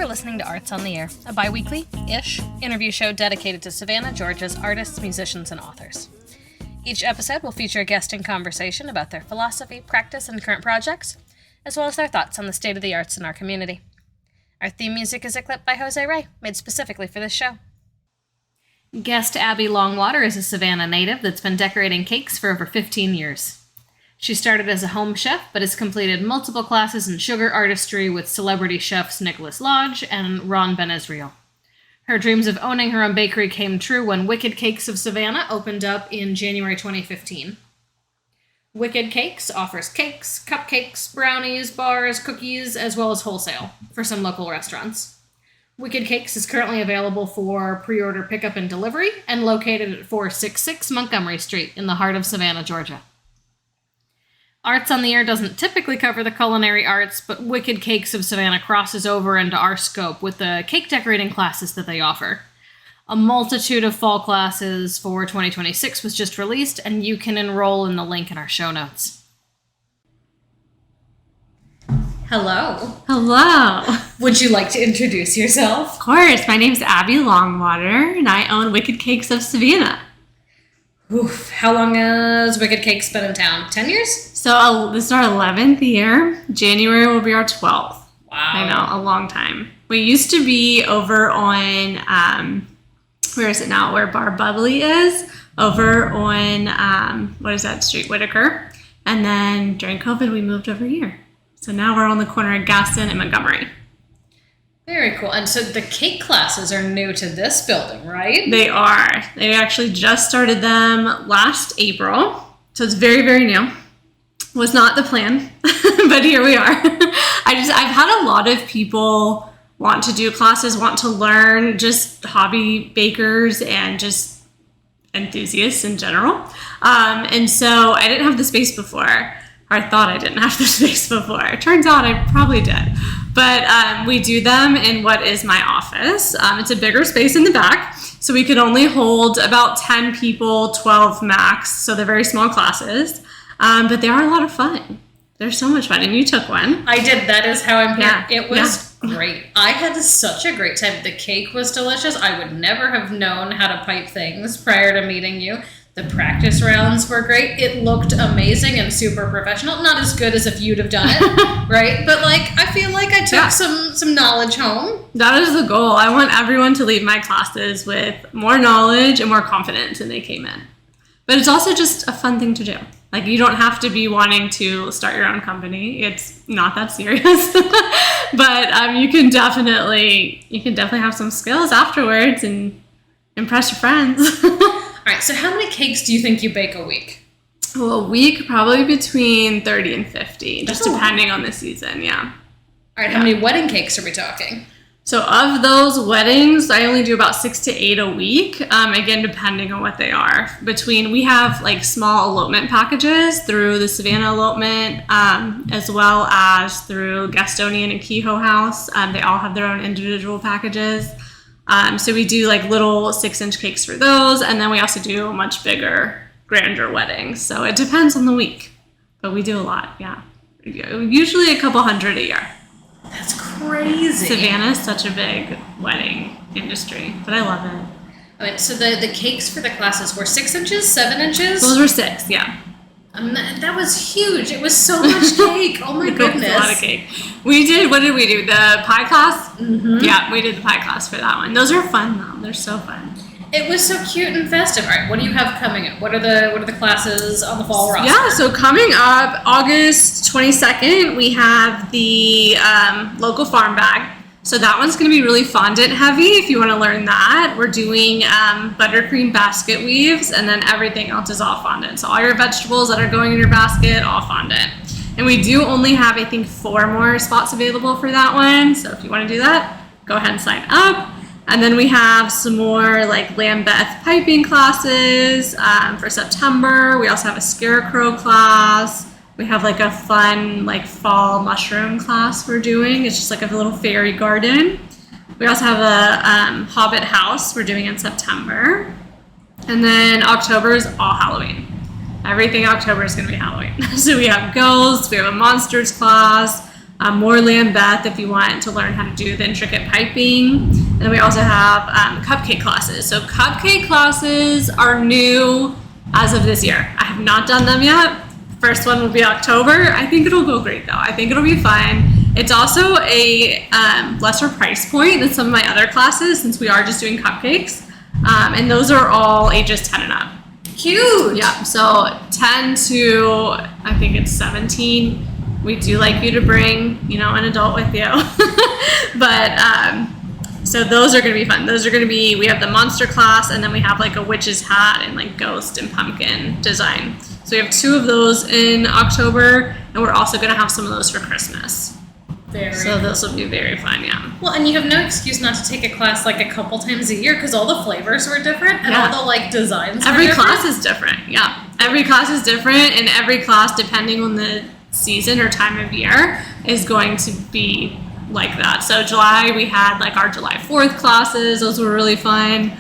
are listening to Arts on the Air, a bi-weekly-ish interview show dedicated to Savannah, Georgia's artists, musicians, and authors. Each episode will feature a guest in conversation about their philosophy, practice, and current projects, as well as their thoughts on the state of the arts in our community. Our theme music is a clip by Jose Ray, made specifically for this show. Guest Abby Longwater is a Savannah native that's been decorating cakes for over 15 years. She started as a home chef, but has completed multiple classes in sugar artistry with celebrity chefs Nicholas Lodge and Ron Ben Israel. Her dreams of owning her own bakery came true when Wicked Cakes of Savannah opened up in January 2015. Wicked Cakes offers cakes, cupcakes, brownies, bars, cookies, as well as wholesale for some local restaurants. Wicked Cakes is currently available for pre-order pickup and delivery and located at 466 Montgomery Street in the heart of Savannah, Georgia. Arts on the Air doesn't typically cover the culinary arts, but Wicked Cakes of Savannah crosses over into our scope with the cake decorating classes that they offer. A multitude of fall classes for 2026 was just released, and you can enroll in the link in our show notes. Hello. Hello. Would you like to introduce yourself? Of course. My name's Abby Longwater, and I own Wicked Cakes of Savannah. Oof. How long has Wicked Cakes been in town? 10 years? So this is our 11th year. January will be our 12th. Wow. I know, a long time. We used to be over on, where is it now? Where Bar Bubbly is. Over on, what is that street? Whitaker. And then during COVID, we moved over here. So now we're on the corner of Gaston and Montgomery. Very cool. And so the cake classes are new to this building, right? They are. They actually just started them last April. So it's very, very new. Was not the plan, but here we are. I've had a lot of people want to do classes, want to learn, just hobby bakers and just enthusiasts in general. And so I didn't have the space before. Or I thought I didn't have the space before. It turns out I probably did. But we do them in what is my office. It's a bigger space in the back, so we could only hold about 10 people, 12 max, so they're very small classes. But they are a lot of fun. They're so much fun, and you took one. I did. That is how I'm here. Yeah. It was great. I had such a great time. The cake was delicious. I would never have known how to pipe things prior to meeting you. The practice rounds were great. It looked amazing and super professional. Not as good as if you'd have done it, right? But I feel like I took some knowledge home. That is the goal. I want everyone to leave my classes with more knowledge and more confidence than they came in. But it's also just a fun thing to do. You don't have to be wanting to start your own company. It's not that serious. But you can definitely have some skills afterwards and impress your friends. All right, so how many cakes do you think you bake a week? Well, a week, probably between 30 and 50, just depending on the season, yeah. All right, how many wedding cakes are we talking? So of those weddings, I only do about 6 to 8 a week, again, depending on what they are. We have small elopement packages through the Savannah elopement, as well as through Gastonian and Kehoe House. They all have their own individual packages. So we do little 6-inch cakes for those, and then we also do much bigger, grander weddings. So it depends on the week, but we do a lot, yeah. Usually a couple hundred a year. That's crazy. Savannah is such a big wedding industry, but I love it. All right, so the cakes for the classes were 6 inches, 7 inches? Those were 6, yeah. That was huge. It was so much cake. Oh my goodness. It was a lot of cake. What did we do? The pie class? Mm-hmm. Yeah, we did the pie class for that one. Those are fun though. They're so fun. It was so cute and festive. All right, what do you have coming up? What are the classes on the fall roster? Yeah, so coming up August 22nd, we have the local farm bag. So that one's going to be really fondant heavy if you want to learn that. We're doing buttercream basket weaves, and then everything else is all fondant. So all your vegetables that are going in your basket, all fondant. And we do only have, I think, 4 more spots available for that one. So if you want to do that, go ahead and sign up. And then we have some more Lambeth piping classes for September. We also have a scarecrow class. We have a fun fall mushroom class we're doing. It's just a little fairy garden. We also have a Hobbit house we're doing in September. And then October is all Halloween. Everything October is going to be Halloween. So we have ghosts, we have a monsters class, more Lambeth if you want to learn how to do the intricate piping. And then we also have cupcake classes. So cupcake classes are new as of this year. I have not done them yet. First one will be October. I think it'll go great though. I think it'll be fine. It's also a lesser price point than some of my other classes since we are just doing cupcakes. And those are all ages 10 and up. Cute. Yeah, so 10 to, I think it's 17. We do like you to bring, an adult with you. But, so those are going to be fun. Those are going to be, we have the monster class, and then we have like a witch's hat and like ghost and pumpkin design. So we have 2 of those in October, and we're also going to have some of those for Christmas. So those will be very fun, yeah. Well, and you have no excuse not to take a class like a couple times a year because all the flavors were different and all the like designs Every were different. class is different, yeah. Every class is different, and every class, depending on the season or time of year, is going to be like that. So July, we had like our July 4th classes. Those were really fun.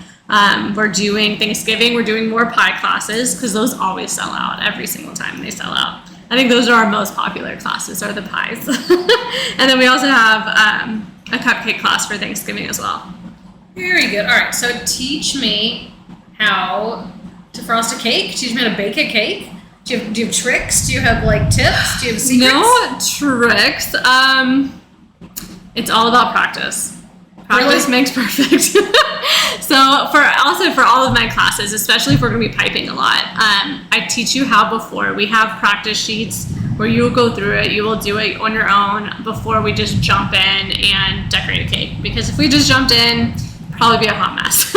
We're doing Thanksgiving. We're doing more pie classes because those always sell out. Every single time they sell out. I think those are our most popular classes, are the pies. And then we also have a cupcake class for Thanksgiving as well. Very good. All right, so teach me how to frost a cake. Teach me how to bake a cake. Do you have tricks? Do you have like tips? Do you have secrets? No tricks. It's all about practice. Practice makes perfect. So for all of my classes, especially if we're going to be piping a lot, I teach you how before. We have practice sheets where you will go through it. You will do it on your own before we just jump in and decorate a cake. Because if we just jumped in, it'd probably be a hot mess.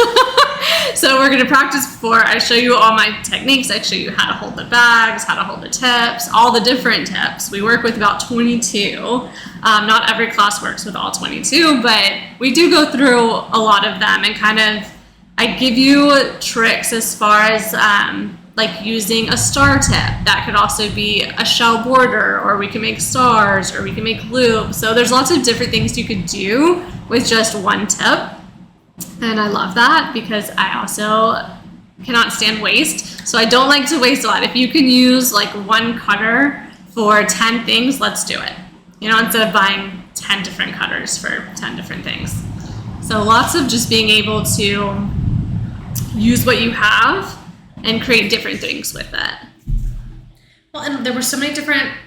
So we're going to practice before. I show you all my techniques. I show you how to hold the bags, how to hold the tips, all the different tips. We work with about 22. Not every class works with all 22, but we do go through a lot of them and kind of, I give you tricks as far as like using a star tip. That could also be a shell border, or we can make stars, or we can make loops. So there's lots of different things you could do with just one tip. And I love that because I also cannot stand waste. So I don't like to waste a lot. If you can use like one cutter for 10 things, let's do it. Instead of buying 10 different cutters for 10 different things. So lots of just being able to use what you have and create different things with it. Well, and there were so many different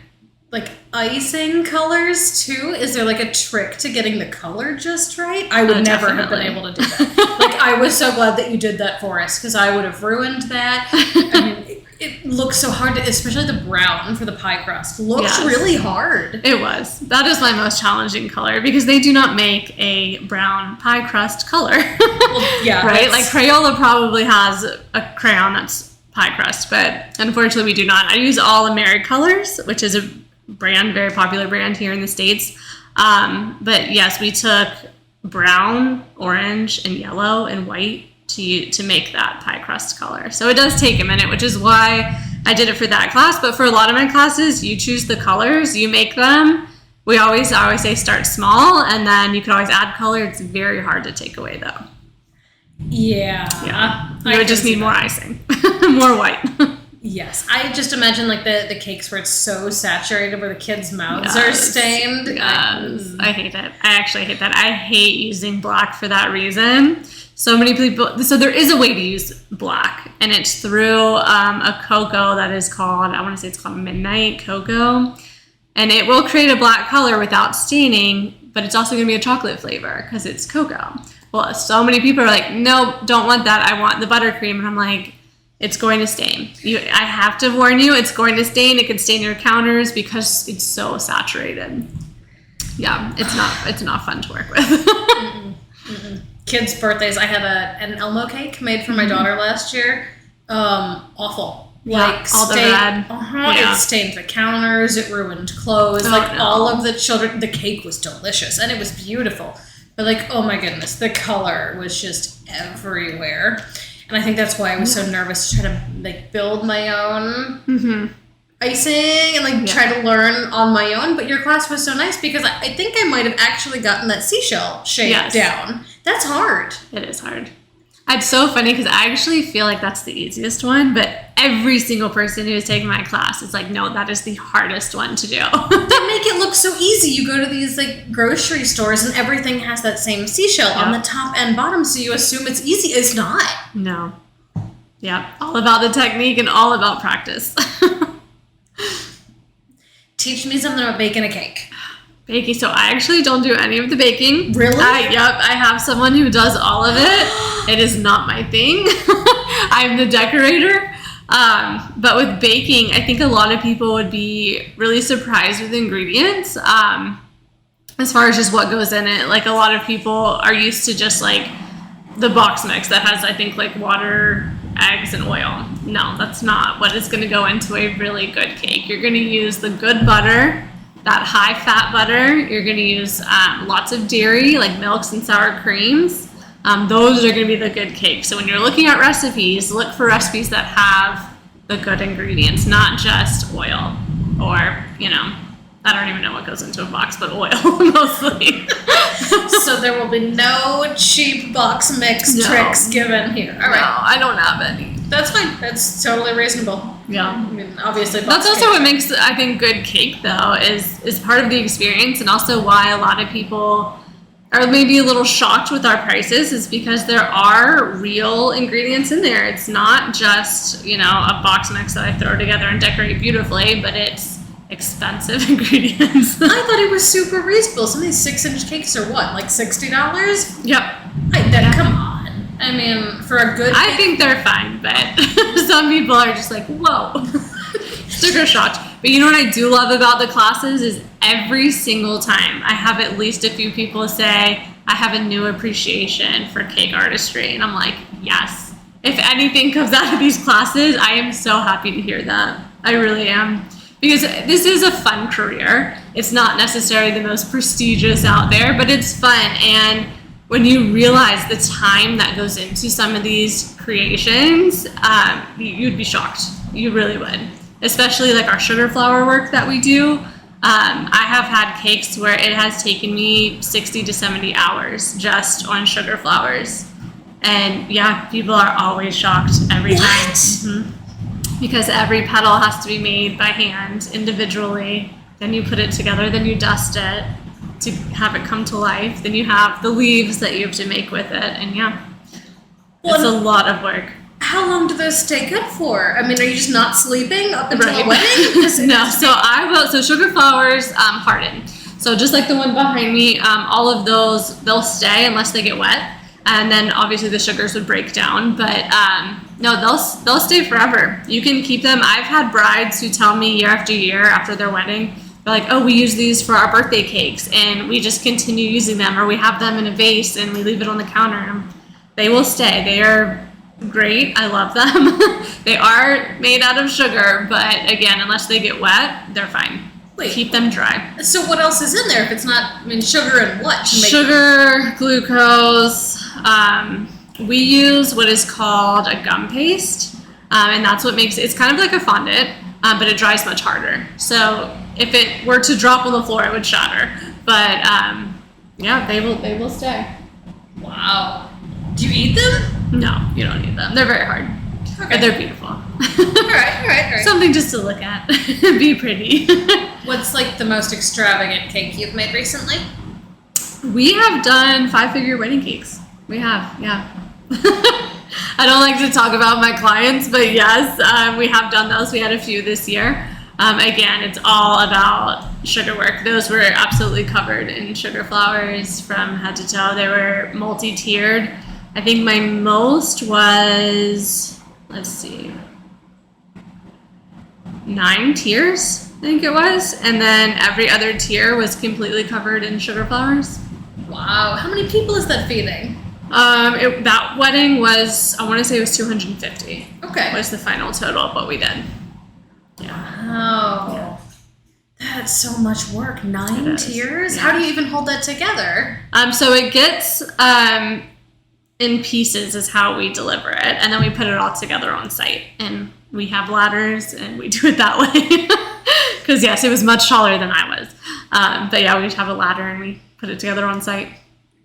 like icing colors too. Is there like a trick to getting the color just right? I would never have been able to do that. Like I was so glad that you did that for us because I would have ruined that. I mean, it looks so hard, especially the brown for the pie crust. Looks really hard. It was. That is my most challenging color because they do not make a brown pie crust color. Well, yeah. Right? Like Crayola probably has a crayon that's pie crust, but unfortunately we do not. I use all AmeriColors, which is a brand, very popular brand here in the States. But yes, we took brown, orange, and yellow and white to make that pie crust color. So it does take a minute, which is why I did it for that class. But for a lot of my classes, you choose the colors, you make them. I always say start small, and then you can always add color. It's very hard to take away though. Yeah. You would just need more icing, more white. Yes, I just imagine like the cakes where it's so saturated where the kids' mouths are stained. Yes, I hate it. I actually hate that. I hate using black for that reason. So many people, so there is a way to use black, and it's through a cocoa that is called, I want to say it's called Midnight Cocoa, and it will create a black color without staining, but it's also going to be a chocolate flavor because it's cocoa. Well, so many people are like, no, don't want that. I want the buttercream, and I'm like, it's going to stain. I have to warn you, it's going to stain. It can stain your counters because it's so saturated. Yeah, it's not fun to work with. Mm-mm, mm-mm. Kids' birthdays. I had an Elmo cake made for my daughter last year. Awful. Like all the red. It stained the counters. It ruined clothes. All of the children. The cake was delicious and it was beautiful. But oh my goodness, the color was just everywhere. And I think that's why I was so nervous to try to build my own icing and try to learn on my own. But your class was so nice because I think I might have actually gotten that seashell shape down. That's hard. It is hard. It's so funny because I actually feel like that's the easiest one, but every single person who has taken my class is like, no, that is the hardest one to do. They make it look so easy. You go to these like grocery stores and everything has that same seashell on the top and bottom, so you assume it's easy. It's not. No. Yeah, all about the technique and all about practice. Teach me something about baking a cake. Baking. So I actually don't do any of the baking. Really? I have someone who does all of it. It is not my thing. I'm the decorator. But with baking, I think a lot of people would be really surprised with ingredients. As far as just what goes in it. Like a lot of people are used to just like the box mix that has, I think, like water, eggs, and oil. No, that's not what is going to go into a really good cake. You're going to use the good butter, that high fat butter. You're going to use lots of dairy, like milks and sour creams. Those are going to be the good cakes. So when you're looking at recipes, look for recipes that have the good ingredients, not just oil or, you know, I don't even know what goes into a box, but oil mostly. So there will be no cheap box mix tricks given here. All right. No, I don't have any. That's fine. That's totally reasonable. Yeah. I mean, obviously, That's also what makes, I think, good cake, though, is part of the experience, and also why a lot of people are maybe a little shocked with our prices is because there are real ingredients in there. It's not just, you know, a box mix that I throw together and decorate beautifully, but it's expensive ingredients. I thought it was super reasonable. Some of these 6-inch cakes are what, like $60? Yep. Come on. I mean, for a good I think they're fine, but some people are just like, whoa. Sticker shocked. But you know what I do love about the classes is every single time I have at least a few people say, I have a new appreciation for cake artistry. And I'm like, yes. If anything comes out of these classes, I am so happy to hear that. I really am. Because this is a fun career. It's not necessarily the most prestigious out there, but it's fun. And when you realize the time that goes into some of these creations, you'd be shocked. You really would. Especially like our sugar flour work that we do. I have had cakes where it has taken me 60 to 70 hours just on sugar flours. And yeah, people are always shocked every time. Mm-hmm. Because every petal has to be made by hand individually. Then you put it together, then you dust it to have it come to life. Then you have the leaves that you have to make with it. And yeah, it's a lot of work. How long do those stay good for? I mean, are you just not sleeping up until the wedding? No, so sugar flowers harden. So just like the one behind me, all of those, they'll stay unless they get wet. And then obviously the sugars would break down, but no, they'll stay forever. You can keep them. I've had brides who tell me year after year after their wedding, they're like, oh, we use these for our birthday cakes, and we just continue using them, or we have them in a vase and we leave it on the counter. And they will stay. They are great. I love them. They are made out of sugar, but again, unless they get wet, they're fine. Wait, keep them dry. So what else is in there if it's not, I mean, sugar and what? Sugar, glucose. We use what is called a gum paste, and that's what makes it, it's kind of like a fondant, but it dries much harder. So if it were to drop on the floor, it would shatter. But yeah, they will stay. Wow. Do you eat them? No, you don't eat them. They're very hard. Okay. But they're beautiful. All right. Something just to look at. Be pretty. What's like the most extravagant cake you've made recently? We have done 5-figure wedding cakes. We have, yeah. I don't like to talk about my clients, but yes, we have done those. We had a few this year. Again, it's all about sugar work. Those were absolutely covered in sugar flowers from head to toe. They were multi-tiered. I think my most was, let's see, 9 tiers, I think it was. And then every other tier was completely covered in sugar flowers. Wow. How many people is that feeding? That wedding was, I want to say it was 250. Okay. Was the final total of what we did. Yeah. Wow. Yeah. That's so much work. 9 tiers? Yeah. How do you even hold that together? So it gets in pieces is how we deliver it, and then we put it all together on site. And we have ladders, and we do it that way. Because yes, it was much taller than I was. But yeah, we have a ladder, and we put it together on site.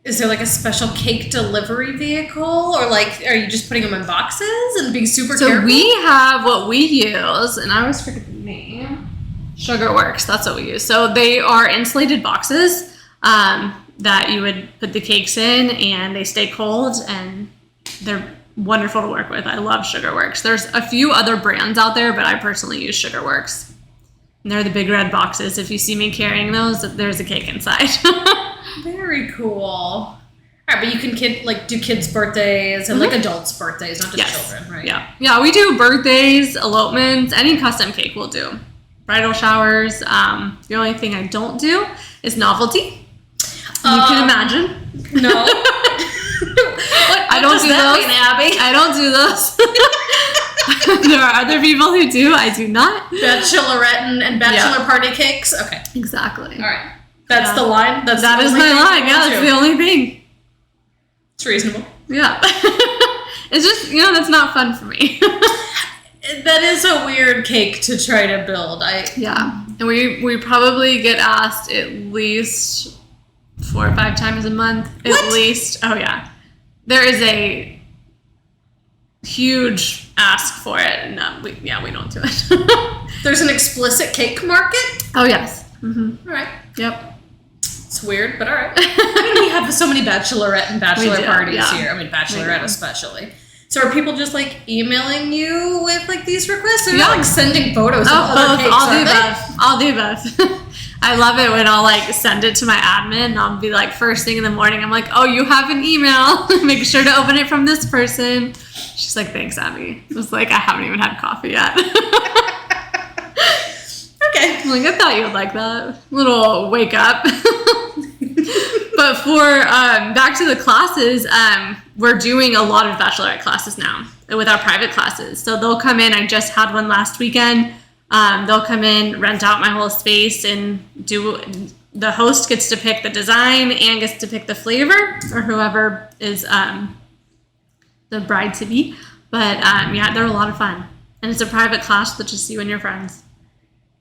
Is there like a special cake delivery vehicle, or like are you just putting them in boxes and being super careful? So we have what we use, and I always forget the name. Sugar Works, that's what we use. So they are insulated boxes that you would put the cakes in, and they stay cold, and they're wonderful to work with. I love Sugar Works. There's a few other brands out there, but I personally use Sugar Works. And they're the big red boxes. If you see me carrying those, there's a cake inside. Very cool. All right, but you can do kids' birthdays and like adults' birthdays, not just children, right? Yeah, we do birthdays, elopements, any custom cake we'll do. Bridal showers. The only thing I don't do is novelty. You can imagine. No. I don't do those. Abby? I don't do those. There are other people who do. I do not. Bachelorette and bachelor party cakes. Okay. Exactly. All right. That's the line. That is my line. Yeah, that's the only thing. It's reasonable. Yeah. It's just, that's not fun for me. That is a weird cake to try to build. Yeah. And we probably get asked at least 4 or 5 times a month. What? At least. Oh, yeah. There is a huge ask for it. And we don't do it. There's an explicit cake market? Oh, yes. Mm-hmm. All right. Yep. It's weird, but all right. I mean, we have so many bachelorette and bachelor parties here. I mean, bachelorette especially. So are people just like emailing you with like these requests? They're not like sending photos of other cakes, All the above. I love it when I'll like send it to my admin and I'll be like first thing in the morning, I'm like, oh, you have an email. Make sure to open it from this person. She's like, thanks, Abby. I was like, I haven't even had coffee yet. Okay. I'm like, I thought you would like that. Little wake up. But for back to the classes, we're doing a lot of bachelorette classes now with our private classes. So they'll come in. I just had one last weekend. They'll come in, rent out my whole space, and the host gets to pick the design and gets to pick the flavor, or whoever is the bride to be. But they're a lot of fun, and it's a private class with just you and your friends.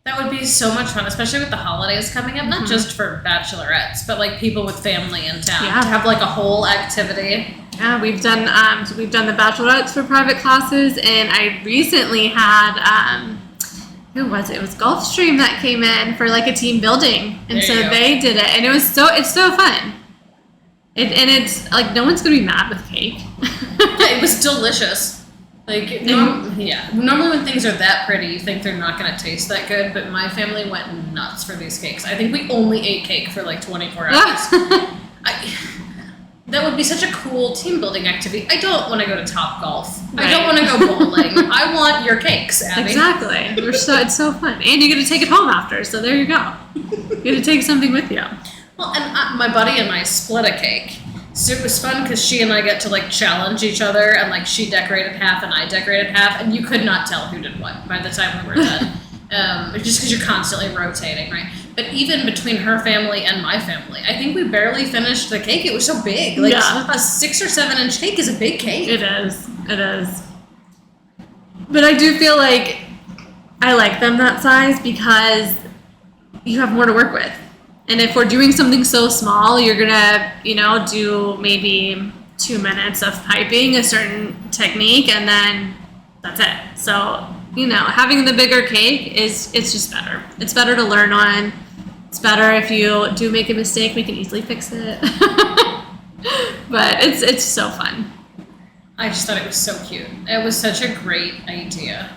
That would be so much fun, especially with the holidays coming up, not just for bachelorettes, but like people with family in town to have like a whole activity. Yeah, we've done the bachelorettes for private classes, and I recently had who was it? It was Gulfstream that came in for like a team building, and so they did it, and it's so fun. It's like no one's gonna be mad with cake. Yeah, it was delicious. Like, normally when things are that pretty, you think they're not going to taste that good, but my family went nuts for these cakes. I think we only ate cake for like 24 hours. That would be such a cool team building activity. I don't want to go to Topgolf. Right. I don't want to go bowling. I want your cakes, Abby. Exactly. It's so fun. And you get to take it home after, so there you go. You get to take something with you. Well, and my buddy and I split a cake. So it was fun because she and I get to like challenge each other, and like she decorated half and I decorated half, and you could not tell who did what by the time we were done. Just because you're constantly rotating, right? But even between her family and my family, I think we barely finished the cake. It was so big. Like a 6 or 7 inch cake is a big cake. It is. But I do feel like I like them that size because you have more to work with. And if we're doing something so small, you're gonna, do maybe 2 minutes of piping a certain technique, and then that's it. So, having the bigger cake it's just better. It's better to learn on. It's better if you do make a mistake, we can easily fix it. But it's so fun. I just thought it was so cute. It was such a great idea.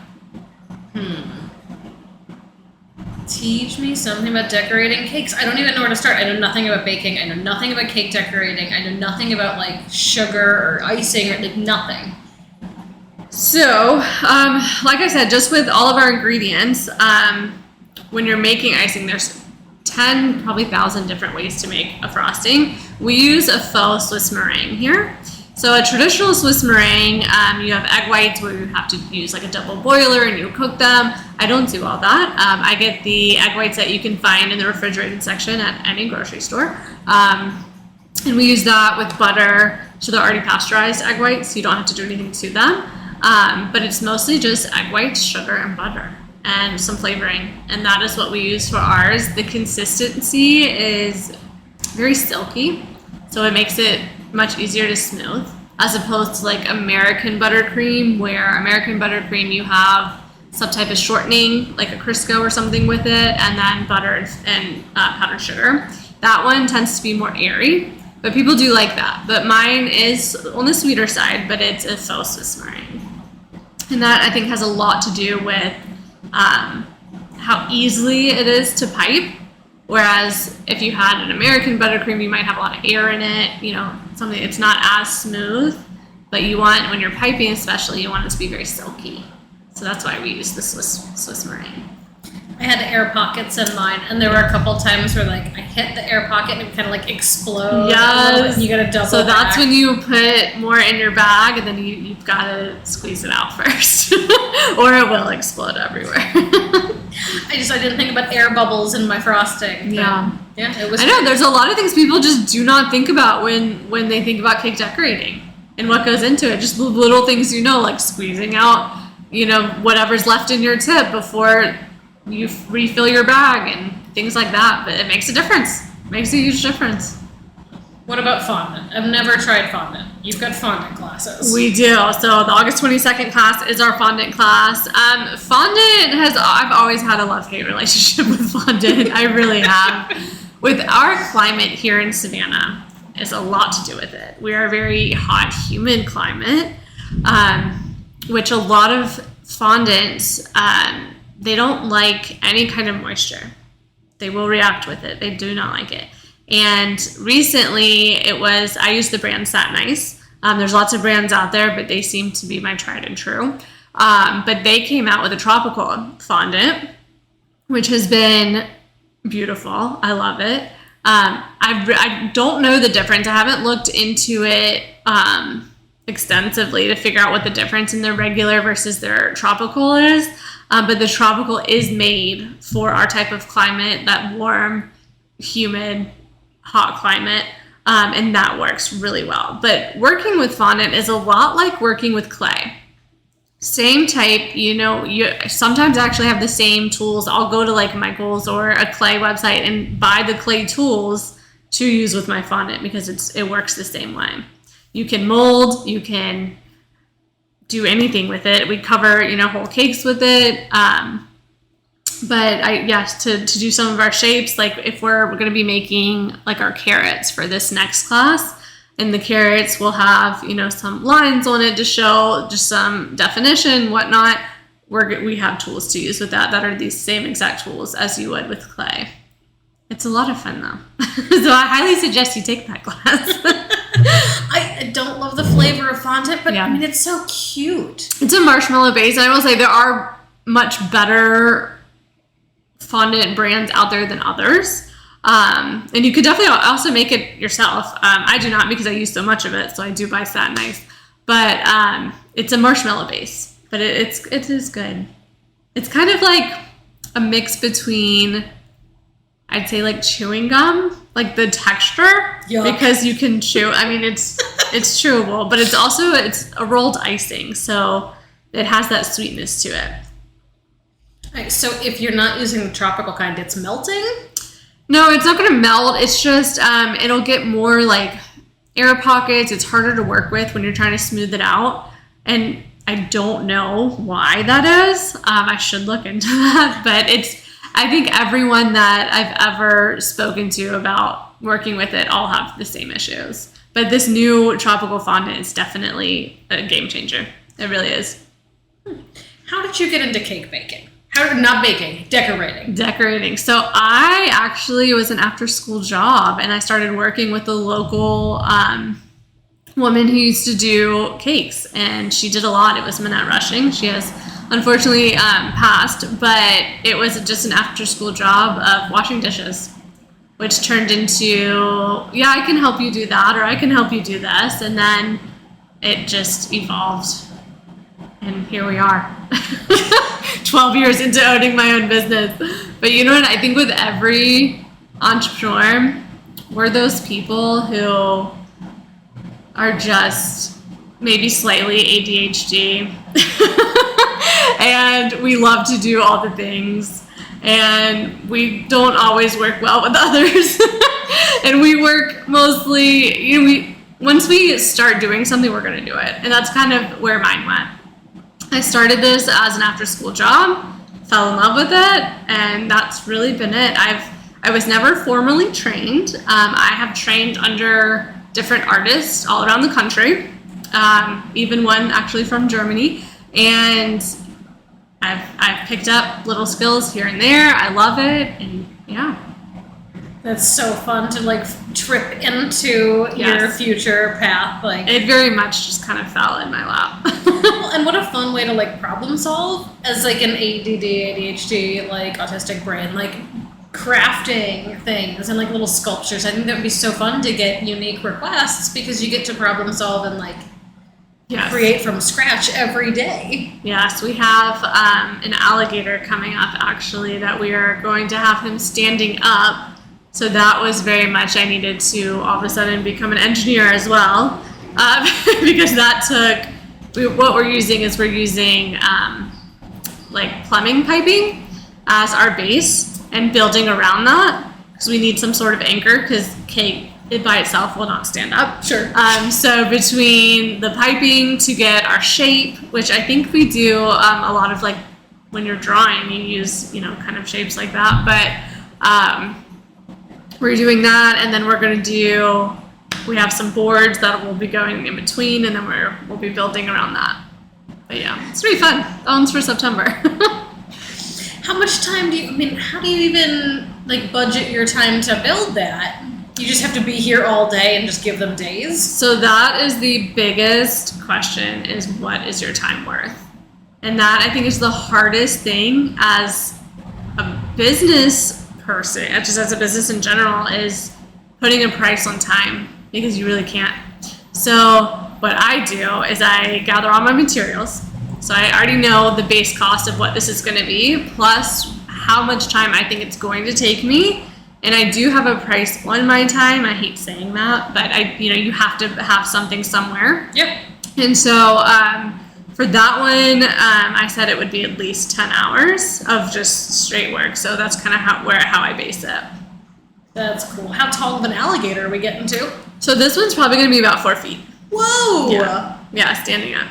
Teach me something about decorating cakes. I don't even know where to start. I know nothing about baking. I know nothing about cake decorating. I know nothing about like sugar or icing or like nothing. So, like I said, just with all of our ingredients, when you're making icing, there's 10, probably 1,000 different ways to make a frosting. We use a faux Swiss meringue here. So a traditional Swiss meringue, you have egg whites where you have to use like a double boiler and you cook them. I don't do all that. I get the egg whites that you can find in the refrigerated section at any grocery store. And we use that with butter. So they're already pasteurized egg whites, so you don't have to do anything to them. But it's mostly just egg whites, sugar, and butter, and some flavoring. And that is what we use for ours. The consistency is very silky. So it makes it much easier to smooth, as opposed to like American buttercream, where American buttercream you have some type of shortening, like a Crisco or something with it, and then butter and powdered sugar. That one tends to be more airy, but people do like that. But mine is on the sweeter side, but it's a faux Swiss meringue. And that, I think, has a lot to do with how easily it is to pipe. Whereas if you had an American buttercream, you might have a lot of air in it, you know, something it's not as smooth, but you want, when you're piping especially, you want it to be very silky. So that's why we use the Swiss meringue. I had air pockets in mine, and there were a couple times where like I hit the air pocket and it would kind of like explode. Yes. And you gotta double. So that's back. when you put more in your bag, and then you've got to squeeze it out first, or it will explode everywhere. I didn't think about air bubbles in my frosting. Yeah. Yeah, it was. I know there's a lot of things people just do not think about when they think about cake decorating and what goes into it. Just the little things, you know, like squeezing out, you know, whatever's left in your tip before you refill your bag and things like that. But it makes a difference. It makes a huge difference. What about fondant? I've never tried fondant. You've got fondant classes. We do. So the August 22nd class is our fondant class. I've always had a love-hate relationship with fondant. I really have. With our climate here in Savannah, it's a lot to do with it. We are a very hot, humid climate, which a lot of fondants, they don't like any kind of moisture. They will react with it. They do not like it. And recently I used the brand Satin Ice. There's lots of brands out there, but they seem to be my tried and true. But they came out with a tropical fondant, which has been beautiful. I love it. I don't know the difference. I haven't looked into it extensively to figure out what the difference in their regular versus their tropical is. But the tropical is made for our type of climate, that warm, humid, hot climate, and that works really well. But working with fondant is a lot like working with clay. Same type, you know, you sometimes actually have the same tools. I'll go to like Michael's or a clay website and buy the clay tools to use with my fondant because it works the same way. You can mold, you can do anything with it. We cover, you know, whole cakes with it. But to do some of our shapes, like if we're going to be making like our carrots for this next class, and the carrots will have, you know, some lines on it to show just some definition, whatnot. We have tools to use with that are these same exact tools as you would with clay. It's a lot of fun though. So I highly suggest you take that class. I don't love the flavor of fondant, but yeah. I mean, it's so cute. It's a marshmallow base. And I will say there are much better fondant brands out there than others. And you could definitely also make it yourself. I do not because I use so much of it, so I do buy Satin Ice. But it's a marshmallow base, but it is good. It's kind of like a mix between, I'd say, like chewing gum, like the texture, Yuck. Because you can chew. I mean, it's chewable, but it's a rolled icing, so it has that sweetness to it. All right, so if you're not using the tropical kind, it's melting? No, it's not going to melt. It's just, it'll get more like air pockets. It's harder to work with when you're trying to smooth it out. And I don't know why that is. I should look into that. But I think everyone that I've ever spoken to about working with it all have the same issues. But this new tropical fondant is definitely a game changer. It really is. How did you get into cake baking? Not baking, decorating. Decorating. So I actually was an after-school job, and I started working with a local woman who used to do cakes, and she did a lot. It was Minette Rushing. She has unfortunately passed, but it was just an after-school job of washing dishes, which turned into, yeah, I can help you do that, or I can help you do this, and then it just evolved, and here we are. 12 years into owning my own business. But you know what? I think with every entrepreneur, we're those people who are just maybe slightly ADHD. And we love to do all the things. And we don't always work well with others. And we work mostly, once we start doing something, we're going to do it. And that's kind of where mine went. I started this as an after-school job, fell in love with it, and that's really been it. I was never formally trained. I have trained under different artists all around the country, even one actually from Germany, and I've picked up little skills here and there. I love it, and yeah. That's so fun to like trip into your future path. Like, it very much just kind of fell in my lap. Well, and what a fun way to like problem solve as like an ADD, ADHD, like autistic brain, like crafting things and like little sculptures. I think that would be so fun to get unique requests because you get to problem solve and like create from scratch every day. Yes, we have an alligator coming up actually that we are going to have him standing up. So that was very much, I needed to all of a sudden become an engineer as well, because that what we're using like plumbing piping as our base and building around that, because we need some sort of anchor, because cake it by itself will not stand up. Sure. So between the piping to get our shape, which I think we do a lot of, like when you're drawing, you use, kind of shapes like that, but we're doing that, and then we have some boards that will be going in between, and then we'll be building around that. But yeah, it's really fun. That one's for September. How much time how do you even like budget your time to build that? You just have to be here all day and just give them days? So that is the biggest question, is what is your time worth? And that, I think, is the hardest thing as a business person, just as a business in general, is putting a price on time, because you really can't. So what I do is I gather all my materials. So I already know the base cost of what this is going to be, plus how much time I think it's going to take me. And I do have a price on my time. I hate saying that, but you have to have something somewhere. Yep. And so for that one, I said it would be at least 10 hours of just straight work. So that's kind of how I base it. That's cool. How tall of an alligator are we getting to? So this one's probably going to be about 4 feet. Whoa! Yeah, standing up.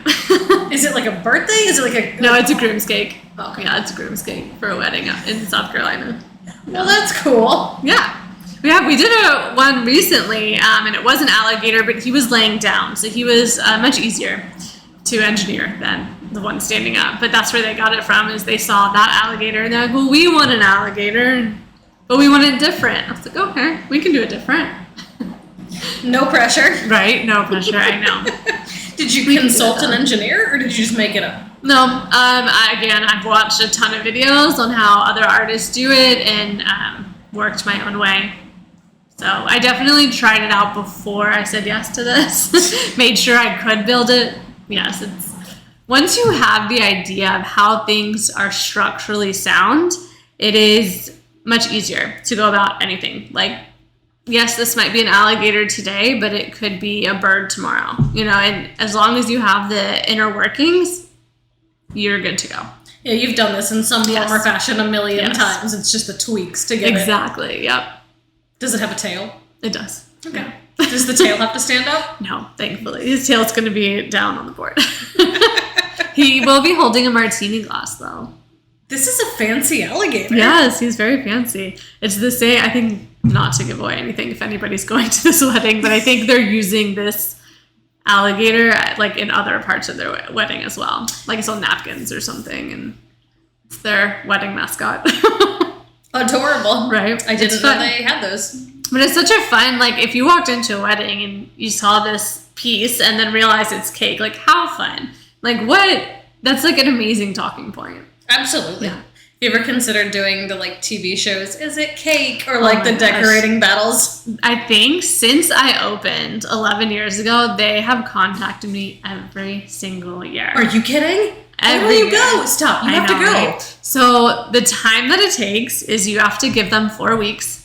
Is it like a birthday? Is it like a... No, it's a groom's cake. Oh, okay. Yeah, it's a groom's cake for a wedding in South Carolina. Well, that's cool. Yeah. We did one recently, and it was an alligator, but he was laying down. So he was much easier to engineer than the one standing up. But that's where they got it from, is they saw that alligator, and they're like, well, we want an alligator, but we want it different. I was like, okay, we can do it different. No pressure. Right? No pressure, I know. Did you consult an engineer, or did you just make it up? No. I've watched a ton of videos on how other artists do it, and worked my own way. So I definitely tried it out before I said yes to this. Made sure I could build it. Yes, once you have the idea of how things are structurally sound, it is much easier to go about anything. Like, yes, this might be an alligator today, but it could be a bird tomorrow, and as long as you have the inner workings, you're good to go. Yeah, you've done this in some form or fashion a million times. It's just the tweaks to get it. Exactly, yep. Does it have a tail? It does. Okay. Yeah. Does the tail have to stand up? No, thankfully. His tail's going to be down on the board. He will be holding a martini glass, though. This is a fancy alligator. Yes, he's very fancy. It's the same, I think, not to give away anything if anybody's going to this wedding, but I think they're using this alligator like in other parts of their wedding as well. Like it's on napkins or something, and it's their wedding mascot. Adorable. Right? I didn't know they had those. But it's such a fun, like, if you walked into a wedding and you saw this piece and then realized it's cake, like, how fun? Like, what? That's, like, an amazing talking point. Absolutely. Yeah. You ever considered doing the, like, TV shows, is it cake? Or, like, the decorating battles? I think since I opened 11 years ago, they have contacted me every single year. Are you kidding? Where do you go? Stop. You have to go. Right? So the time that it takes is you have to give them 4 weeks.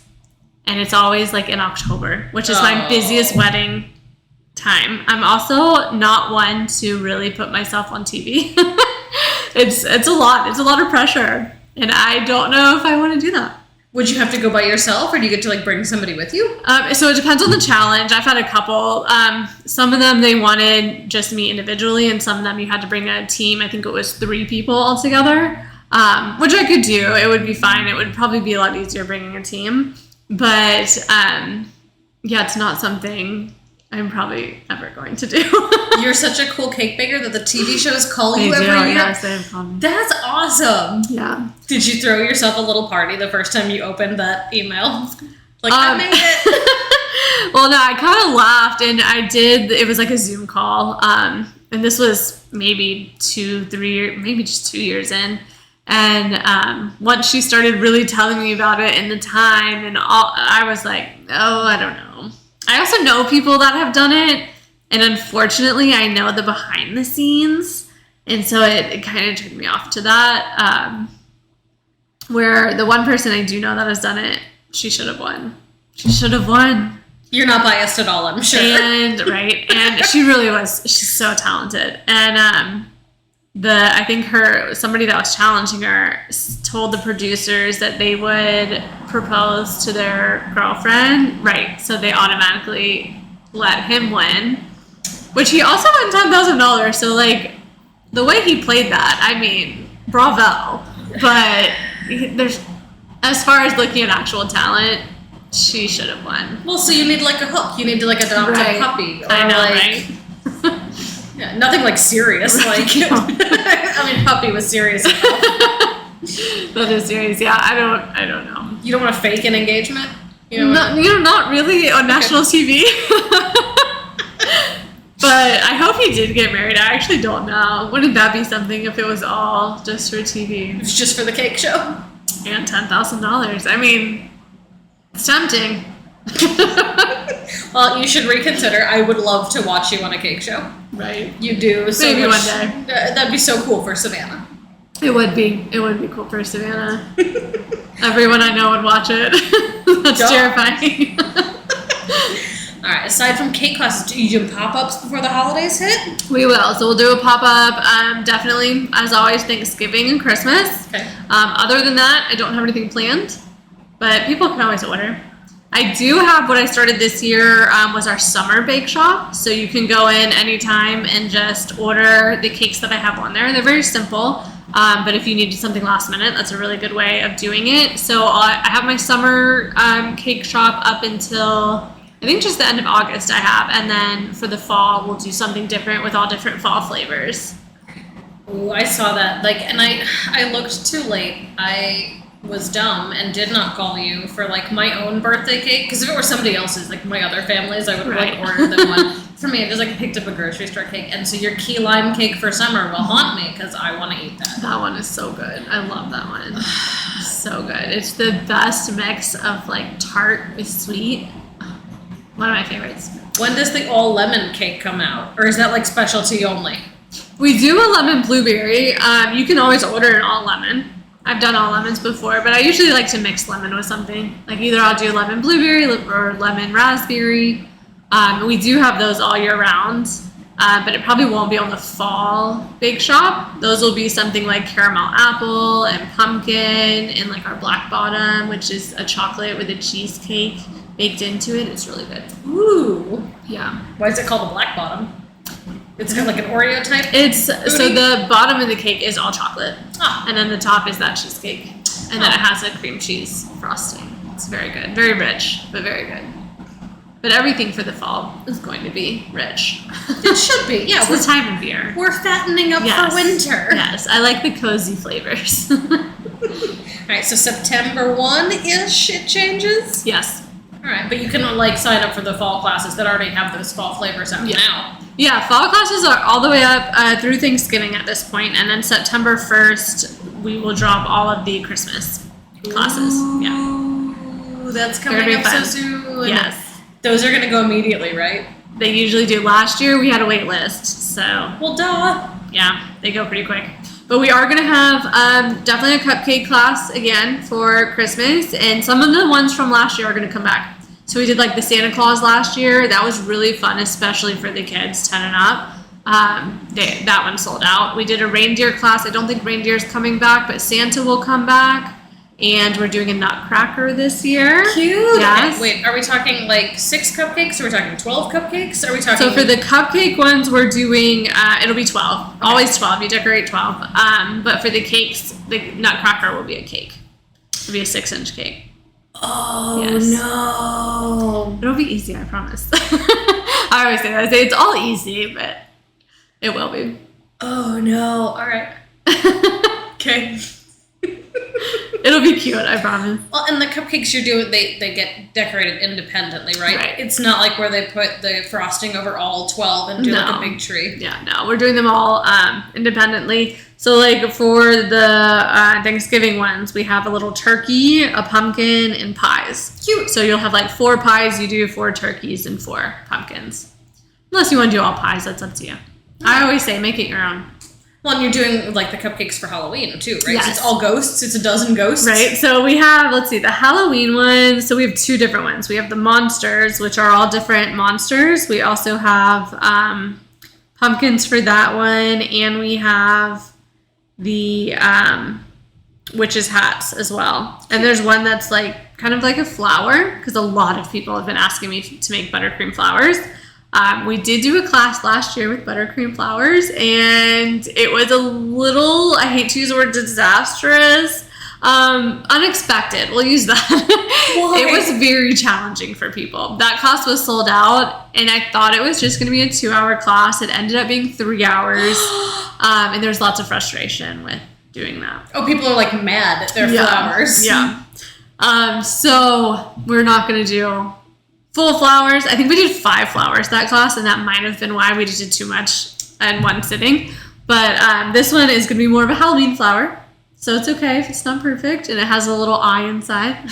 And it's always like in October, which is my busiest wedding time. I'm also not one to really put myself on TV. It's a lot. It's a lot of pressure. And I don't know if I want to do that. Would you have to go by yourself, or do you get to like bring somebody with you? So it depends on the challenge. I've had a couple. Some of them they wanted just me individually, and some of them you had to bring a team. I think it was 3 people altogether, which I could do. It would be fine. It would probably be a lot easier bringing a team. But yeah, it's not something I'm probably ever going to do. You're such a cool cake baker that the TV shows call you every year. Yes, they have called me. That's awesome. Yeah. Did you throw yourself a little party the first time you opened that email? Like, I made it. Well, no, I kind of laughed, and I did. It was like a Zoom call, and this was maybe 2-3, maybe just 2 years in. And once she started really telling me about it and the time and all, I was like, oh, I don't know. I also know people that have done it, and unfortunately, I know the behind the scenes, and so it kind of turned me off to that. Where the one person I do know that has done it, she should have won. She should have won. You're not biased at all, I'm sure. And and she really was. She's so talented. And I think somebody that was challenging her told the producers that they would propose to their girlfriend, right? So they automatically let him win, which he also won $10,000. So like the way he played that, I mean, bravo. But there's, as far as looking at actual talent, she should have won. Well, so you need like a hook. You need to like adopt a puppy. Or I know, like, right? Yeah, nothing like serious. Like, I mean, puppy was serious enough. That is serious. Yeah, I don't know. You don't want to fake an engagement? Not really on national TV. But I hope he did get married. I actually don't know. Wouldn't that be something if it was all just for TV? It's just for the cake show. And $10,000. I mean, it's tempting. Well, you should reconsider. I would love to watch you on a cake show. Right. You do so maybe much. One day. That'd be so cool for Savannah. It would be. It would be cool for Savannah. Everyone I know would watch it. That's terrifying. All right. Aside from cake classes, do you do pop-ups before the holidays hit? We will. So we'll do a pop-up. Definitely, as always, Thanksgiving and Christmas. Okay. Other than that, I don't have anything planned, but people can always order. I do have what I started this year was our summer bake shop. So you can go in anytime and just order the cakes that I have on there. They're very simple, but if you needed something last minute, that's a really good way of doing it. So I have my summer cake shop up until I think just the end of August I have. And then for the fall, we'll do something different with all different fall flavors. Ooh, I saw that. And I looked too late. I was dumb and did not call you for like my own birthday cake, because if it were somebody else's, like my other families, I would like order them one. For me, I just like picked up a grocery store cake, and so your key lime cake for summer will haunt me because I want to eat that. That one is so good. I love that one. So good. It's the best mix of like tart with sweet. One of my favorites. When does the all lemon cake come out, or is that like specialty only? We do a lemon blueberry. You can always order an all lemon. I've done all lemons before, but I usually like to mix lemon with something. Like either I'll do lemon blueberry or lemon raspberry. We do have those all year round, but it probably won't be on the fall bake shop. Those will be something like caramel apple and pumpkin and like our black bottom, which is a chocolate with a cheesecake baked into it. It's really good. Ooh. Yeah. Why is it called the black bottom? It's kind of like an Oreo type? So the bottom of the cake is all chocolate. Oh. And then the top is that cheesecake. And then it has a cream cheese frosting. It's very good. Very rich, but very good. But everything for the fall is going to be rich. It should be. Yeah. It's the time of year. We're fattening up for winter. Yes. I like the cozy flavors. All right. So September 1-ish it changes? Yes. All right. But you can like sign up for the fall classes that already have those fall flavors out now. Yeah, fall classes are all the way up through Thanksgiving at this point, and then September 1st, we will drop all of the Christmas classes. Ooh, that's coming up so soon. Yes. Those are going to go immediately, right? They usually do. Last year, we had a wait list, so. Well, duh. Yeah, they go pretty quick. But we are going to have definitely a cupcake class again for Christmas, and some of the ones from last year are going to come back. So we did like the Santa Claus last year. That was really fun, especially for the kids 10 and up. That one sold out. We did a reindeer class. I don't think reindeer's coming back, but Santa will come back. And we're doing a nutcracker this year. Cute. Yes. Okay, wait, are we talking like 6 cupcakes? Are we talking 12 cupcakes? Are we talking... So for the cupcake ones, we're doing, it'll be 12. Okay. Always 12. You decorate 12. But for the cakes, the nutcracker will be a cake. It'll be a 6-inch cake. Oh, yes. No. It'll be easy, I promise. I always say that. I say it's all easy, but it will be. Oh, no. All right. Okay. It'll be cute, I promise. Well, and the cupcakes you're doing, they get decorated independently, right? Right. It's not like where they put the frosting over all 12 and do like a big tree. Yeah, no. We're doing them all independently. So, like, for the Thanksgiving ones, we have a little turkey, a pumpkin, and pies. Cute. So you'll have, like, 4 pies. You do 4 turkeys and 4 pumpkins. Unless you want to do all pies, that's up to you. I always say make it your own. Well, and you're doing, like, the cupcakes for Halloween, too, right? Yes. So it's all ghosts. It's a dozen ghosts. Right. So we have, let's see, the Halloween ones. So we have 2 different ones. We have the monsters, which are all different monsters. We also have pumpkins for that one. And we have the witches' hats as well. And there's one that's, like, kind of like a flower, because a lot of people have been asking me to make buttercream flowers. We did do a class last year with buttercream flowers, and it was a little, I hate to use the word disastrous, unexpected. We'll use that. Why? It was very challenging for people. That class was sold out, and I thought it was just going to be a 2-hour class. It ended up being 3 hours, and there's lots of frustration with doing that. Oh, people are, like, mad at their flowers. Yeah. So we're not going to do full flowers. I think we did 5 flowers that class, and that might have been why we just did too much in one sitting. But this one is going to be more of a Halloween flower, so it's okay if it's not perfect, and it has a little eye inside.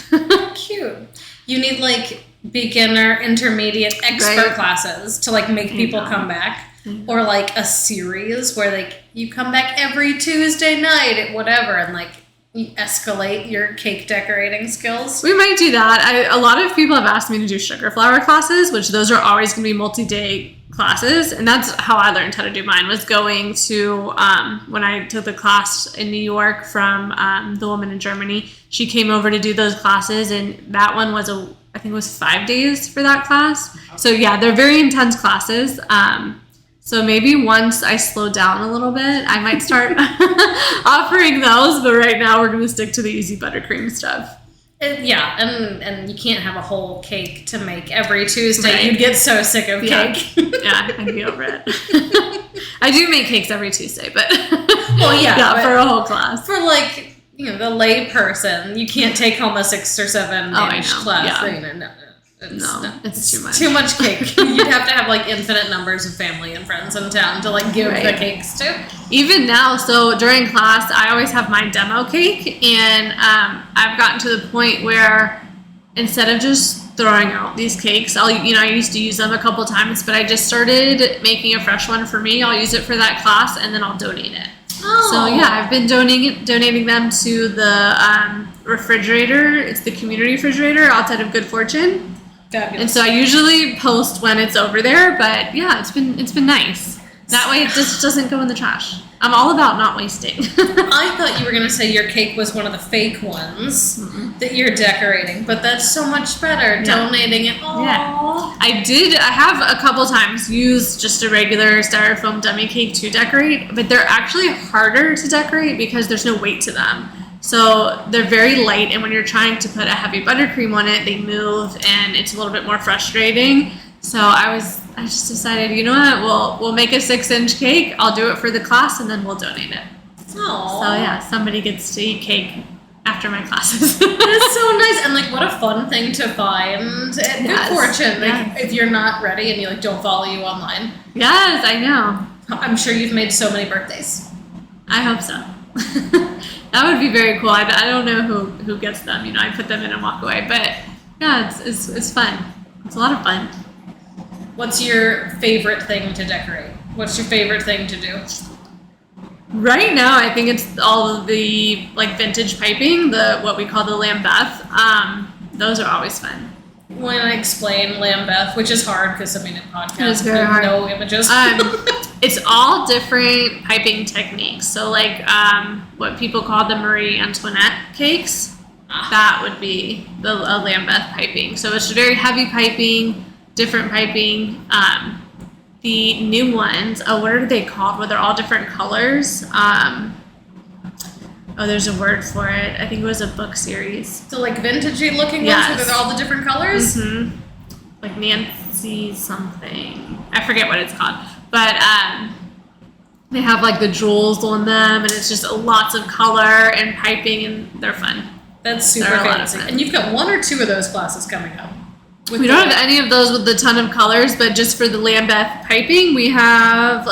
Cute. You need, like, beginner, intermediate, expert classes to, like, make people come back. Or, like, a series where, like, you come back every Tuesday night at whatever, and, like, you escalate your cake decorating skills. We might do that. A lot of people have asked me to do sugar flower classes, which those are always going to be multi-day classes. And that's how I learned how to do mine, was going to, when I took the class in New York from the woman in Germany, she came over to do those classes. And that one was, I think it was 5 days for that class. So yeah, they're very intense classes. So maybe once I slow down a little bit, I might start offering those. But right now, we're going to stick to the easy buttercream stuff. Yeah, and you can't have a whole cake to make every Tuesday. Right. You'd get so sick of cake. Yeah, I'd be over it. I do make cakes every Tuesday, but well, yeah, for a whole class. For, like, you know, the lay person, you can't take home a 6 or 7 inch class. Yeah. It's too much. Too much cake. You'd have to have, like, infinite numbers of family and friends in town to, like, give the cakes to. Even now, so during class, I always have my demo cake, and I've gotten to the point where instead of just throwing out these cakes, I used to use them a couple times, but I just started making a fresh one for me. I'll use it for that class, and then I'll donate it. Oh. So yeah, I've been donating them to the refrigerator. It's the community refrigerator outside of Good Fortune. Fabulous. And so I usually post when it's over there, but yeah, it's been nice. That way it just doesn't go in the trash. I'm all about not wasting. I thought you were going to say your cake was one of the fake ones that you're decorating, but that's so much better, donating it. Aww. Yeah. I have a couple times used just a regular styrofoam dummy cake to decorate, but they're actually harder to decorate because there's no weight to them. So they're very light, and when you're trying to put a heavy buttercream on it, they move, and it's a little bit more frustrating. So I just decided, you know what, we'll make a 6-inch cake. I'll do it for the class, and then we'll donate it. Aww. So yeah, somebody gets to eat cake after my classes. That's so nice, and, like, what a fun thing to find at Good Fortune. Like, if you're not ready and you, like, don't follow you online. Yes, I know. I'm sure you've made so many birthdays. I hope so. That would be very cool. I don't know who gets them. I put them in and walk away. But yeah, it's fun. It's a lot of fun. What's your favorite thing to decorate? What's your favorite thing to do? Right now, I think it's all of the, like, vintage piping, what we call the Lambeth. Those are always fun. When I explain Lambeth, which is hard because, in podcasts, it's very hard. No images. It's all different piping techniques. So, like, what people call the Marie Antoinette cakes. that would be the Lambeth piping. So it's very heavy piping, different piping. The new ones, what are they called? Where they're all different colors. There's a word for it. I think it was a book series. So like vintagey looking Yes. ones with all the different colors? Mm-hmm. Like Nancy something. I forget what it's called. But they have like the jewels on them, and it's just lots of color and piping, and they're fun. That's super They're a lot of fancy. fun. And you've got 1 or 2 of those classes coming up. We don't have any of those with a ton of colors, but just for the Lambeth piping, we have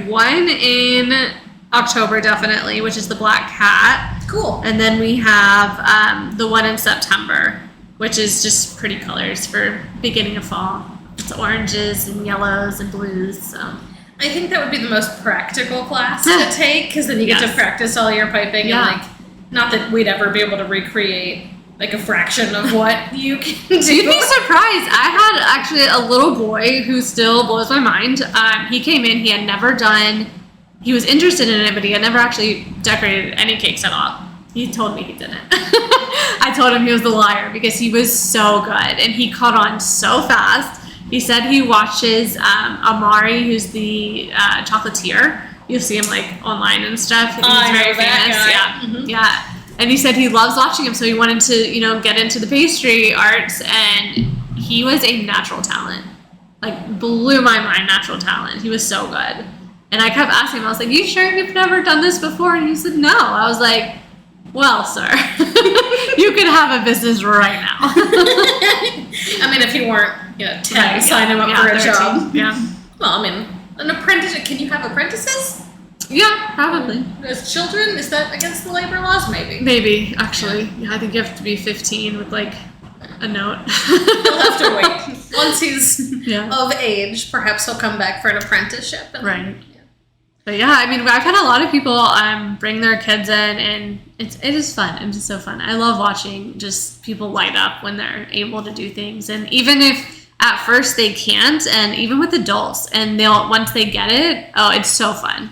one in October, definitely, which is the Black Cat. Cool. And then we have the one in September, which is just pretty colors for beginning of fall. It's oranges and yellows and blues, so. I think that would be the most practical class to take, because then you get to practice all your piping and like, not that we'd ever be able to recreate like a fraction of what you can do. You'd be surprised. I had actually a little boy who still blows my mind. He came in, he was interested in it, but he had never actually decorated any cakes at all. He told me he didn't. I told him he was a liar because he was so good and he caught on so fast. He said he watches Amari, who's the chocolatier. You'll see him like online and stuff. He's very famous. Yeah. Mm-hmm. Yeah. And he said he loves watching him, so he wanted to, get into the pastry arts, and he was a natural talent. Like, blew my mind, natural talent. He was so good. And I kept asking him, I was like, you sure you've never done this before? And he said, no. I was like, well, sir, you could have a business right now. I mean, if you weren't, 10, sign him up for a 13. job. Yeah. Well, I mean, an apprentice, can you have apprentices? Yeah, probably. As children, is that against the labor laws? Maybe. Maybe, actually. Yeah, I think you have to be 15 with, like, a note. He'll have to wait. Once he's Yeah. of age, perhaps he'll come back for an apprenticeship. Right. But yeah, I mean, I've had a lot of people bring their kids in, and it is fun. It's just so fun. I love watching just people light up when they're able to do things. And even if at first they can't, and even with adults, and once they get it, it's so fun.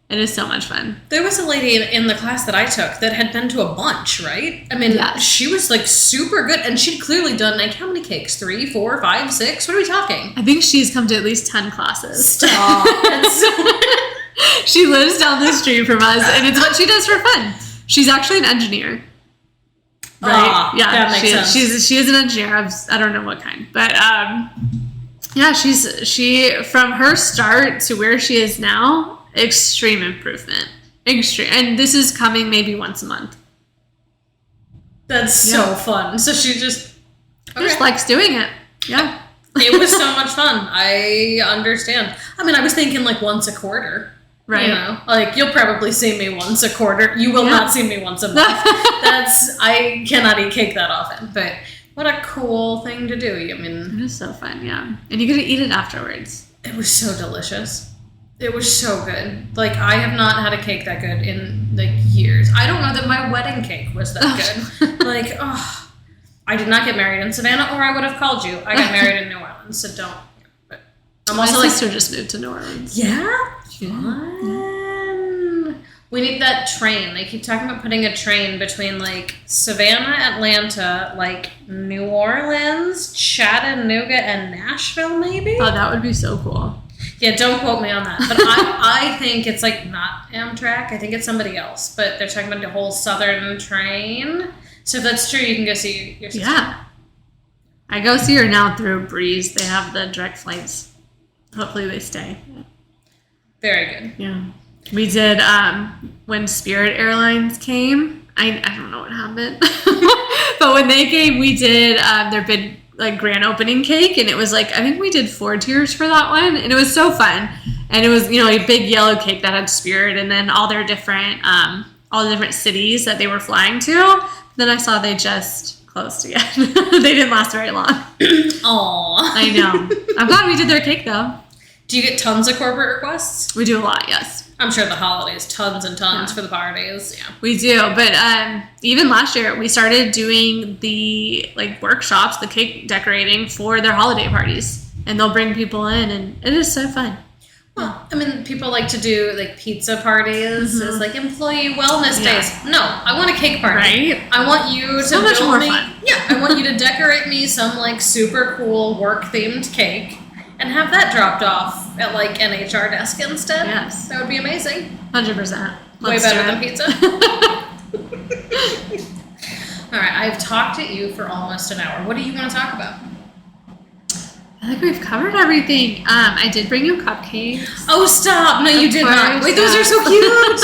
It is so much fun. There was a lady in the class that I took that had been to a bunch, right? I mean, she was like super good, and she'd clearly done like how many cakes? 3, 4, 5, 6? What are we talking? I think she's come to at least 10 classes. Stop. She lives down the street from us, and it's what she does for fun. She's actually an engineer. Right? Yeah, that makes sense. She is an engineer. I don't know what kind, but yeah, she from her start to where she is now. Extreme improvement. Extreme. And this is coming maybe once a month. That's so fun. So she just likes doing it. Yeah. It was so much fun. I understand. I mean, I was thinking like once a quarter. Right. Like you'll probably see me once a quarter. You will not see me once a month. I cannot eat cake that often. But what a cool thing to do. I mean, it is so fun, yeah. And you get to eat it afterwards. It was so delicious. It was so good. Like, I have not had a cake that good in, like, years. I don't know that my wedding cake was that good. Like, I did not get married in Savannah, or I would have called you. I got married in New Orleans, so don't. But my sister just moved to New Orleans. Yeah? Fun. We need that train. They keep talking about putting a train between, like, Savannah, Atlanta, like, New Orleans, Chattanooga, and Nashville, maybe? Oh, that would be so cool. Yeah, don't quote me on that. But I think it's like not Amtrak. I think it's somebody else. But they're talking about the whole Southern train. So if that's true, you can go see your sister. Yeah. I go see her now through Breeze. They have the direct flights. Hopefully they stay. Very good. Yeah. We did, when Spirit Airlines came, I don't know what happened. But when they came, we did their big grand opening cake, and it was like, I think we did 4 tiers for that one, and it was so fun. And it was, a big yellow cake that had Spirit, and then all the different cities that they were flying to. Then I saw they just closed again. They didn't last very long. Aww. I know. I'm glad we did their cake though. Do you get tons of corporate requests? We do a lot, yes. I'm sure the holidays, tons and tons for the parties. Yeah, we do. But even last year, we started doing the workshops, the cake decorating for their holiday parties, and they'll bring people in, and it is so fun. Well, I mean, people like to do like pizza parties as like employee wellness days. No, I want a cake party. Right? I want you to So much build more me. fun. Yeah, I want you to decorate me some like super cool work themed cake and have that dropped off at like an HR desk instead. Yes. That would be amazing. 100%. Way better than pizza. All right, I've talked at you for almost an hour. What do you want to talk about? I think we've covered everything. I did bring you cupcakes. Oh, stop. No, you did not. Wait, those are so cute.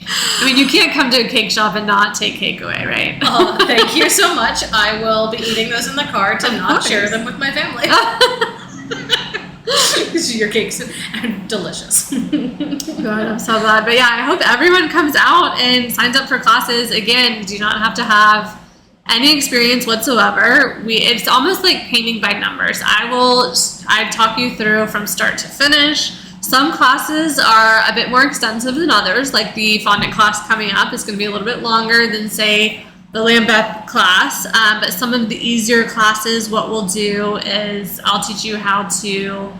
I mean, you can't come to a cake shop and not take cake away, right? Oh, thank you so much. I will be eating those in the car to not share them with my family. Your cakes are delicious. Good, I'm so glad. But yeah, I hope everyone comes out and signs up for classes. Again, you do not have to have any experience whatsoever. It's almost like painting by numbers. I talk you through from start to finish. Some classes are a bit more extensive than others, like the fondant class coming up is going to be a little bit longer than, say, the Lambeth class. But some of the easier classes, what we'll do is I'll teach you how to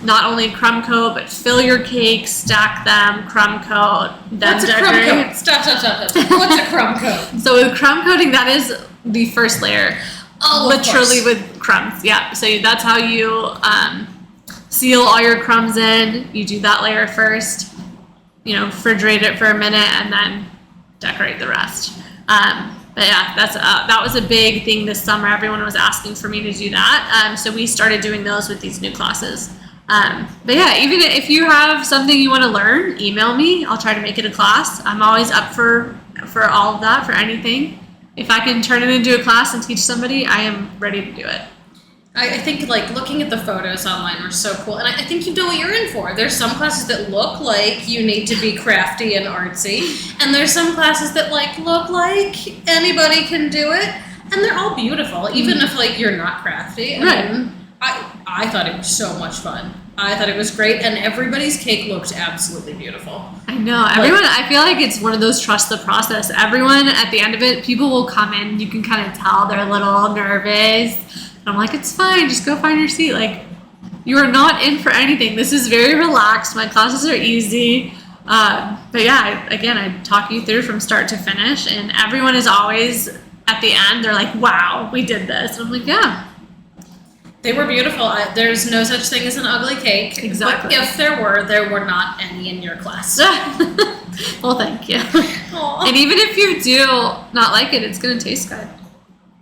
not only crumb coat, but fill your cakes, stack them, crumb coat, then What's a crumb coat? Stop. What's a crumb coat? So with crumb coating, that is the first layer. Oh, literally with crumbs. Yeah. So that's how you seal all your crumbs in. You do that layer first, refrigerate it for a minute, and then decorate the rest. But yeah, that was a big thing this summer. Everyone was asking for me to do that. So we started doing those with these new classes. But yeah, even if you have something you want to learn, email me. I'll try to make it a class. I'm always up for all of that, for anything. If I can turn it into a class and teach somebody, I am ready to do it. I think like looking at the photos online were so cool, and I think you know what you're in for. There's some classes that look like you need to be crafty and artsy, and there's some classes that like look like anybody can do it, and they're all beautiful, even if like you're not crafty. Right. I thought it was so much fun. I thought it was great, and everybody's cake looked absolutely beautiful. I know. Everyone, I feel like it's one of those trust the process. Everyone, at the end of it, people will come in, you can kind of tell they're a little nervous. And I'm like, it's fine, just go find your seat. Like, you are not in for anything. This is very relaxed. My classes are easy. But yeah, I talk you through from start to finish, and everyone is always, at the end, they're like, wow, we did this. And I'm like, yeah. They were beautiful. There's no such thing as an ugly cake. Exactly. But if there were not any in your class. Well, thank you. Aww. And even if you do not like it, it's going to taste good.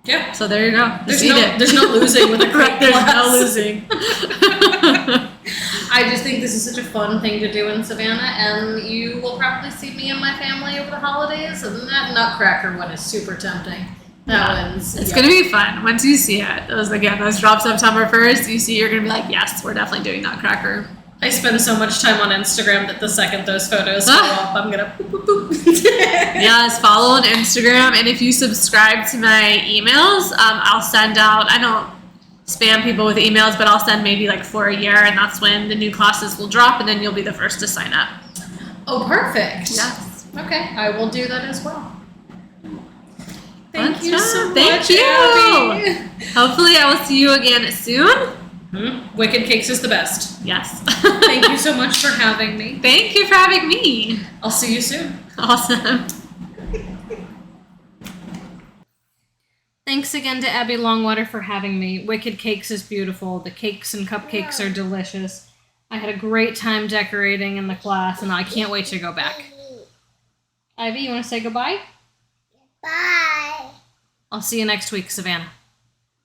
Yeah. So there you go. There's no losing with a cake There's class. no losing. I just think this is such a fun thing to do in Savannah, and you will probably see me and my family over the holidays, and that Nutcracker one is super tempting. That one's... It's going to be fun. Once you see it, those drop September 1st, you see, you're going to be like, yes, we're definitely doing Nutcracker. I spend so much time on Instagram that the second those photos go up, I'm going to boop, boop, boop. Yes, follow on Instagram. And if you subscribe to my emails, I'll send out, I don't spam people with emails, but I'll send maybe like for a year, and that's when the new classes will drop, and then you'll be the first to sign up. Oh, perfect. Yes. Okay, I will do that as well. Thank That's you so fun. Thank much, you. Abby. Hopefully I will see you again soon. Wicked Cakes is the best. Yes. Thank you so much for having me. Thank you for having me. I'll see you soon. Awesome. Thanks again to Abby Longwater for having me. Wicked Cakes is beautiful. The cakes and cupcakes are delicious. I had a great time decorating in the class, and I can't wait to go back. Ivy, you want to say goodbye? Bye. I'll see you next week, Savannah.